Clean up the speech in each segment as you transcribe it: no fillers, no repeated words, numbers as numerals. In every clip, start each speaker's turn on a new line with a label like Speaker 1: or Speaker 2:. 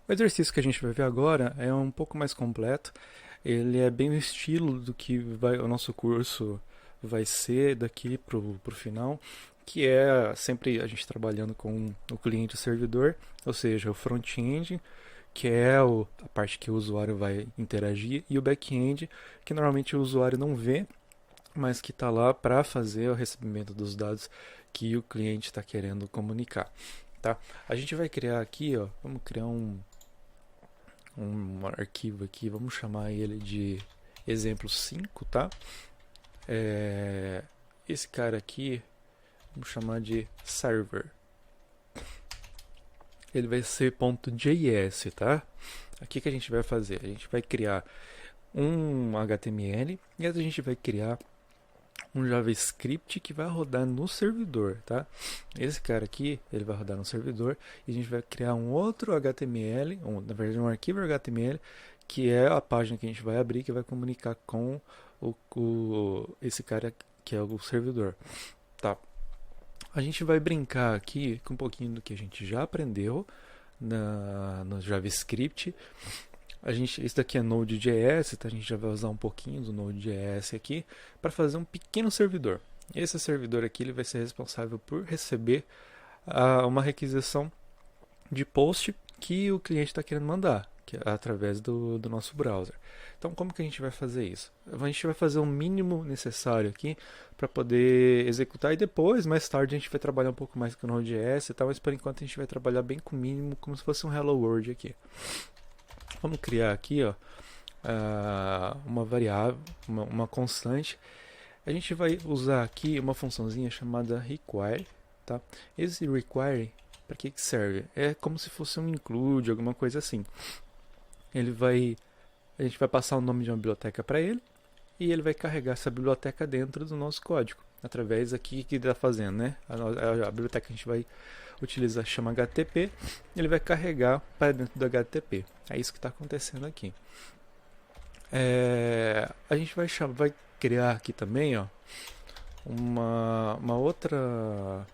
Speaker 1: O exercício que a gente vai ver agora é um pouco mais completo. Ele é bem no estilo do que o nosso curso vai ser daqui para o final, que é sempre a gente trabalhando com o cliente e o servidor, ou seja, o front-end, que é a parte que o usuário vai interagir, e o back-end, que normalmente o usuário não vê, mas que está lá para fazer o recebimento dos dados que o cliente está querendo comunicar. Tá? A gente vai criar aqui, ó, vamos criar um arquivo aqui, vamos chamar ele de exemplo 5, tá? Esse cara aqui, vamos chamar de server. Ele vai ser .js, tá? Aqui que a gente vai fazer, a gente vai criar um HTML e a gente vai criar um JavaScript que vai rodar no servidor, tá? Esse cara aqui, ele vai rodar no servidor e a gente vai criar um outro HTML, na verdade um arquivo HTML, que é a página que a gente vai abrir, que vai comunicar com esse cara que é o servidor, tá? A gente vai brincar aqui com um pouquinho do que a gente já aprendeu no JavaScript. Isso daqui é Node.js, então a gente já vai usar um pouquinho do Node.js aqui para fazer um pequeno servidor. Esse servidor aqui ele vai ser responsável por receber uma requisição de post que o cliente está querendo mandar, que é através do nosso browser. Então, como que a gente vai fazer isso? A gente vai fazer o mínimo necessário aqui para poder executar e depois, mais tarde, a gente vai trabalhar um pouco mais com o Node.js e tal, mas por enquanto a gente vai trabalhar bem com o mínimo, como se fosse um Hello World aqui. Vamos criar aqui, ó, uma variável, uma constante. A gente vai usar aqui uma funçãozinha chamada require, tá? Esse require, para que serve? É como se fosse um include, alguma coisa assim. A gente vai passar o nome de uma biblioteca para ele e ele vai carregar essa biblioteca dentro do nosso código, através aqui que está fazendo, né? A biblioteca que a gente vai utilizar chama HTTP, ele vai carregar para dentro do HTTP. É isso que está acontecendo aqui. A gente vai criar aqui também, ó, uma outra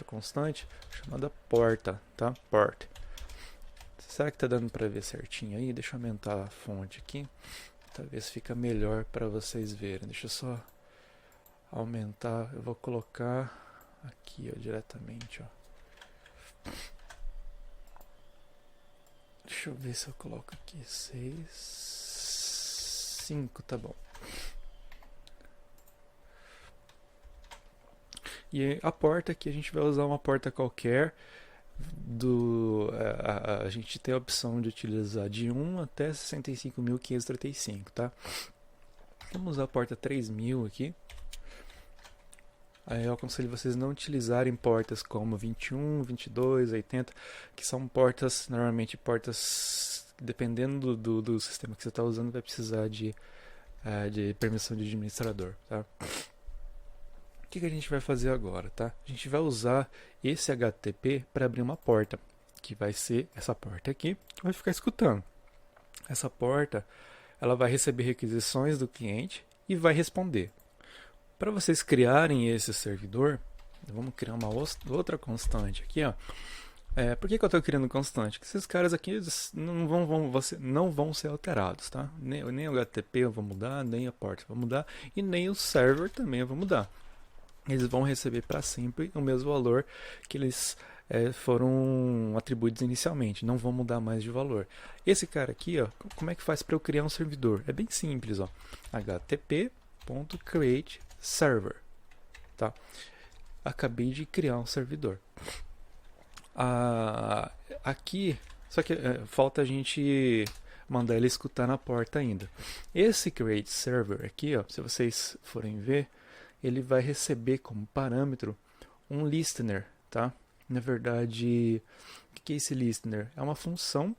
Speaker 1: constante chamada porta, tá? Port. Será que tá dando para ver certinho aí? Deixa eu aumentar a fonte aqui. Talvez fica melhor para vocês verem. Deixa eu só aumentar. Eu vou colocar aqui, ó, diretamente, ó. Deixa eu ver se eu coloco aqui 6, 5, tá bom. E a porta aqui a gente vai usar uma porta qualquer. A gente tem a opção de utilizar de 1 até 65.535, tá? Vamos usar a porta 3000 aqui. Aí eu aconselho vocês não utilizarem portas como 21, 22, 80, que são portas, normalmente portas, dependendo do sistema que você está usando, vai precisar de permissão de administrador, tá? O que a gente vai fazer agora, tá? A gente vai usar esse HTTP para abrir uma porta, que vai ser essa porta aqui, vai ficar escutando. Essa porta, ela vai receber requisições do cliente e vai responder. Para vocês criarem esse servidor, vamos criar uma outra constante aqui, ó. Por que eu estou criando constante? Porque esses caras aqui não vão ser alterados, tá? Nem o HTTP eu vou mudar, nem a porta eu vou mudar e nem o server também eu vou mudar. Eles vão receber para sempre o mesmo valor que eles foram atribuídos inicialmente, não vão mudar mais de valor. Esse cara aqui, ó, como é que faz para eu criar um servidor? É bem simples, ó. http.create server, tá? Acabei de criar um servidor. Aqui, só que falta a gente mandar ele escutar na porta ainda. Esse create server aqui, ó, se vocês forem ver, ele vai receber como parâmetro um listener, tá? Na verdade, o que é esse listener? É uma função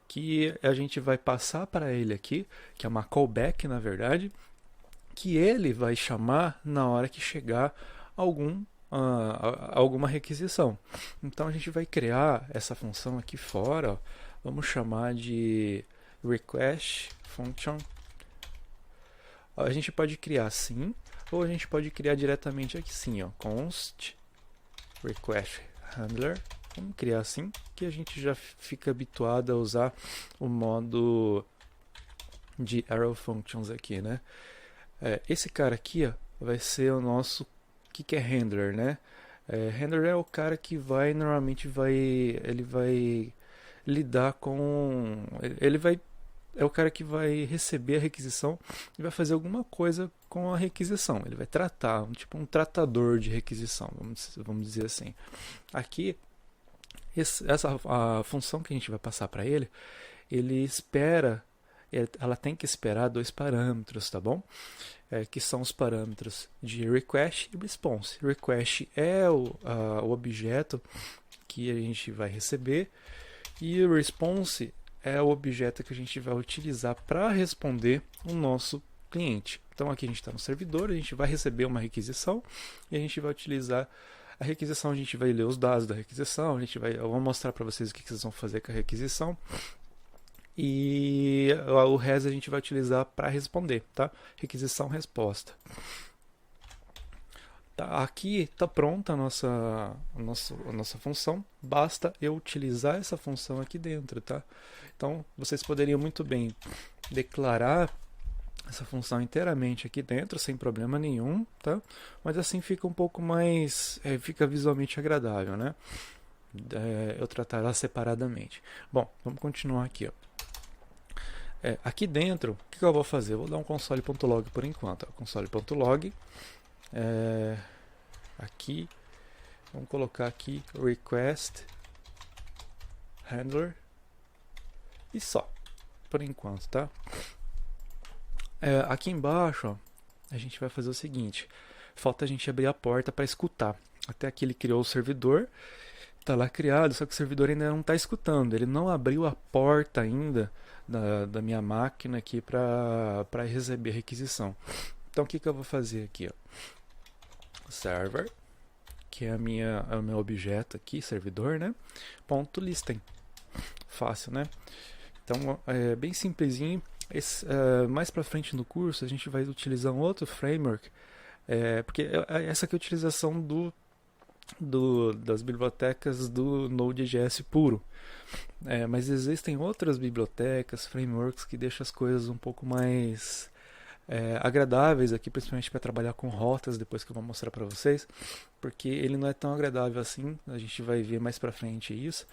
Speaker 1: que a gente vai passar para ele aqui, que é uma callback, na verdade, que ele vai chamar na hora que chegar alguma requisição. Então a gente vai criar essa função aqui fora, ó, vamos chamar de request function. A gente pode criar assim, ou a gente pode criar diretamente aqui sim, ó, const request handler Vamos criar assim, que a gente já fica habituado a usar o modo de Arrow Functions aqui, né? Esse cara aqui, ó, vai ser o nosso... O que é handler, né? Handler é o cara que normalmente ele vai lidar com... É o cara que vai receber a requisição e vai fazer alguma coisa com a requisição. Ele vai tratar, tipo um tratador de requisição, vamos dizer assim. Aqui, a função que a gente vai passar para ele espera, ela tem que esperar dois parâmetros, tá bom? Que são os parâmetros de request e response. Request é o objeto que a gente vai receber e o response é o objeto que a gente vai utilizar para responder o nosso cliente. Então aqui a gente está no servidor, a gente vai receber uma requisição e a gente vai utilizar a requisição, a gente vai ler os dados da requisição, eu vou mostrar para vocês o que vocês vão fazer com a requisição. E o res a gente vai utilizar para responder, tá? Requisição, resposta. Tá, aqui está pronta a nossa função, basta eu utilizar essa função aqui dentro, tá? Então, vocês poderiam muito bem declarar essa função inteiramente aqui dentro, sem problema nenhum, tá? Mas assim fica um pouco mais, fica visualmente agradável, né? Eu tratar ela separadamente. Bom, vamos continuar aqui, ó. Aqui dentro, o que eu vou fazer? Eu vou dar um console.log por enquanto. Console.log. Aqui, vamos colocar aqui request handler e só, por enquanto, tá? Aqui embaixo, ó, a gente vai fazer o seguinte: falta a gente abrir a porta para escutar. Até aqui ele criou o servidor, está lá criado, só que o servidor ainda não está escutando, ele não abriu a porta ainda da minha máquina aqui para receber a requisição. Então o que eu vou fazer aqui, ó? Server, que é o meu objeto aqui, servidor, né? Ponto .listen. Fácil, né? Então é bem simplesinho. Mais para frente no curso a gente vai utilizar um outro framework, porque essa aqui é a utilização das bibliotecas do Node.js puro. Mas existem outras bibliotecas, frameworks que deixam as coisas um pouco mais agradáveis aqui, principalmente para trabalhar com rotas, depois que eu vou mostrar para vocês, porque ele não é tão agradável assim, a gente vai ver mais para frente isso,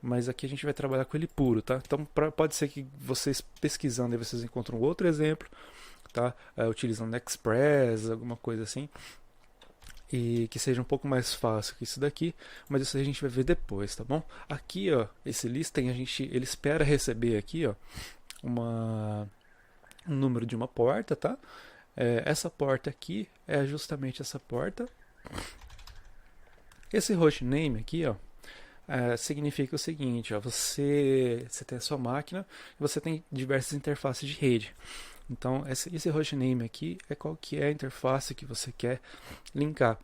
Speaker 1: mas aqui a gente vai trabalhar com ele puro, tá? Então pode ser que vocês pesquisando aí vocês encontram outro exemplo, tá? Utilizando Express, alguma coisa assim, e que seja um pouco mais fácil que isso daqui, mas isso a gente vai ver depois, tá bom? Aqui, ó, esse listing ele espera receber aqui, ó, um número de uma porta, tá? Essa porta aqui é justamente essa porta. Esse hostname aqui, ó, significa o seguinte, ó, você tem a sua máquina e você tem diversas interfaces de rede. Então esse hostname aqui é qual que é a interface que você quer linkar.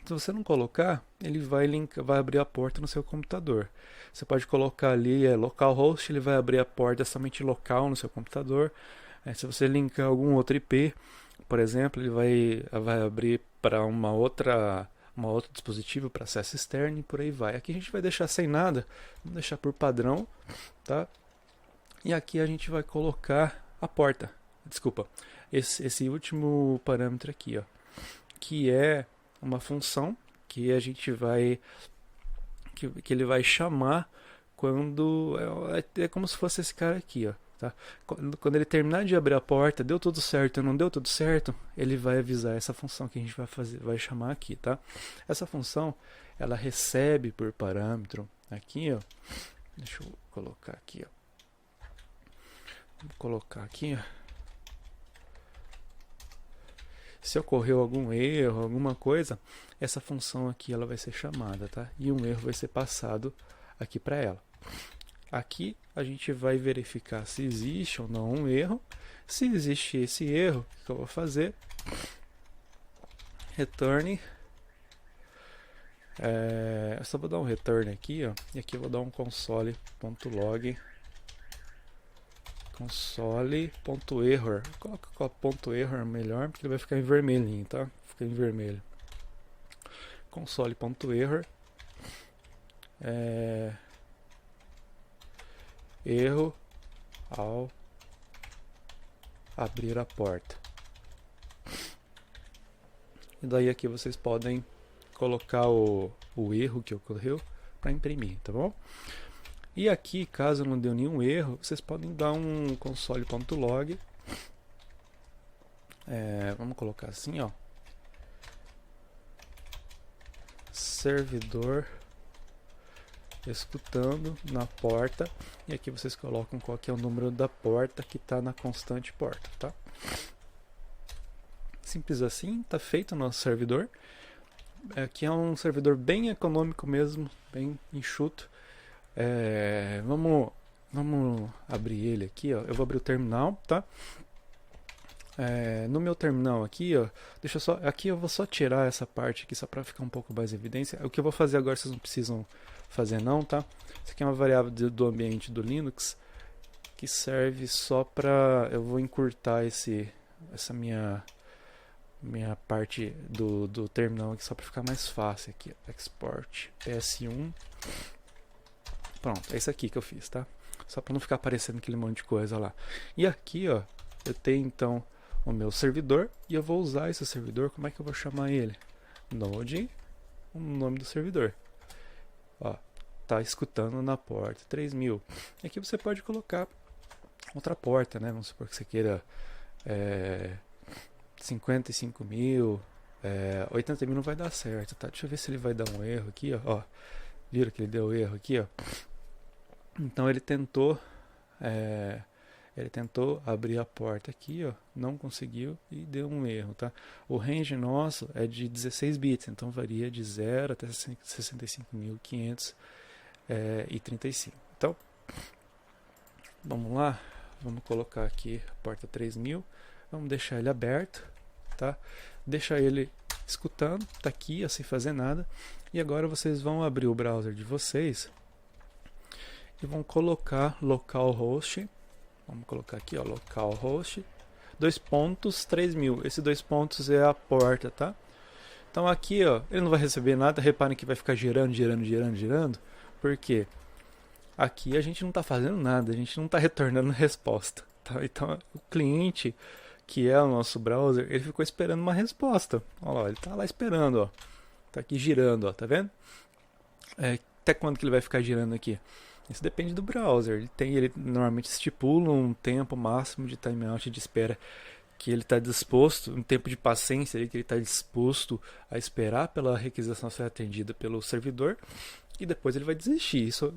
Speaker 1: Se você não colocar, ele vai abrir a porta no seu computador. Você pode colocar ali localhost, ele vai abrir a porta somente local no seu computador. Se você linkar algum outro IP, por exemplo, ele vai abrir para uma outro dispositivo para acesso externo e por aí vai. Aqui a gente vai deixar sem nada, vamos deixar por padrão, tá? E aqui a gente vai colocar a porta. Desculpa, esse último parâmetro aqui, ó, que é uma função que a gente vai que ele vai chamar quando é como se fosse esse cara aqui, ó, tá? Quando ele terminar de abrir a porta, deu tudo certo ou não deu tudo certo, ele vai avisar essa função que a gente vai chamar aqui, tá? Essa função ela recebe por parâmetro aqui, ó. Deixa eu colocar aqui, ó. Vou colocar aqui, ó. Se ocorreu algum erro, alguma coisa, essa função aqui ela vai ser chamada, tá? E um erro vai ser passado aqui para ela. Aqui a gente vai verificar se existe ou não um erro. Se existe esse erro, o que eu vou fazer? Return. Eu só vou dar um return aqui, ó. E aqui eu vou dar um console.log. Console.error. Coloca com ponto error melhor, porque ele vai ficar em vermelhinho, tá? Fica em vermelho. Console.error. erro ao abrir a porta. E daí aqui vocês podem colocar o erro que ocorreu para imprimir, tá bom? E aqui, caso não deu nenhum erro, vocês podem dar um console.log. Vamos colocar assim, ó. Servidor escutando na porta. E aqui vocês colocam qual que é o número da porta que está na constante porta, tá? Simples assim, tá feito o nosso servidor. Aqui é um servidor bem econômico mesmo, bem enxuto. Vamos abrir ele aqui, ó. Eu vou abrir o terminal, tá? No meu terminal aqui, ó, aqui eu vou só tirar essa parte aqui só para ficar um pouco mais em evidência. O que eu vou fazer agora vocês não precisam fazer não, tá? Isso aqui é uma variável do ambiente do Linux que serve só para eu vou encurtar essa minha parte do terminal aqui só para ficar mais fácil aqui. Export PS1. Pronto, é isso aqui que eu fiz, tá? Só para não ficar aparecendo aquele monte de coisa lá. E aqui, ó, eu tenho então o meu servidor e eu vou usar esse servidor. Como é que eu vou chamar ele? Node, o nome do servidor. Ó, tá escutando na porta 3000. E aqui você pode colocar outra porta, né? Vamos supor que você queira 55.000, 80.000 não vai dar certo, tá? Deixa eu ver se ele vai dar um erro aqui, ó. Viram que ele deu erro aqui, ó? Então ele tentou abrir a porta aqui, ó, não conseguiu e deu um erro, tá? O range nosso é de 16 bits, então varia de 0 até 65.535. Então, vamos lá, vamos colocar aqui a porta 3000, vamos deixar ele aberto, tá? Deixar ele escutando, tá aqui, ó, sem fazer nada. E agora vocês vão abrir o browser de vocês e vão colocar localhost. Vamos colocar aqui, ó, localhost 3000. Esse 2 pontos é a porta, tá? Então aqui, ó, ele não vai receber nada. Reparem que vai ficar girando. Por quê? Aqui a gente não está fazendo nada, a gente não está retornando resposta, tá? Então o cliente, que é o nosso browser, ele ficou esperando uma resposta. Olha lá, ele está lá esperando, ó. Tá aqui girando, ó, tá vendo? Até quando que ele vai ficar girando aqui? Isso depende do browser. Ele normalmente estipula um tempo máximo de timeout de espera que ele está disposto, um tempo de paciência que ele está disposto a esperar pela requisição ser atendida pelo servidor, e depois ele vai desistir. Isso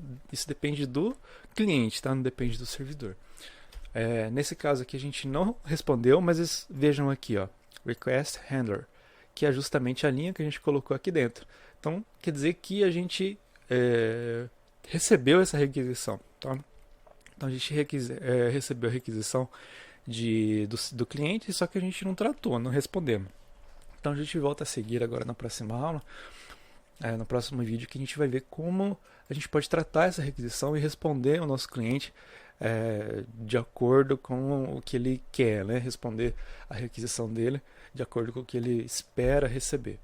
Speaker 1: depende do cliente, tá? Não depende do servidor. Nesse caso aqui a gente não respondeu, mas vejam aqui, ó, request handler, que é justamente a linha que a gente colocou aqui dentro. Então quer dizer que a gente recebeu essa requisição, tá? Então a gente recebeu a requisição do cliente, só que a gente não tratou, não respondemos. Então a gente volta a seguir agora na próxima aula, no próximo vídeo, que a gente vai ver como a gente pode tratar essa requisição e responder ao nosso cliente de acordo com o que ele quer, né? Responder a requisição dele de acordo com o que ele espera receber.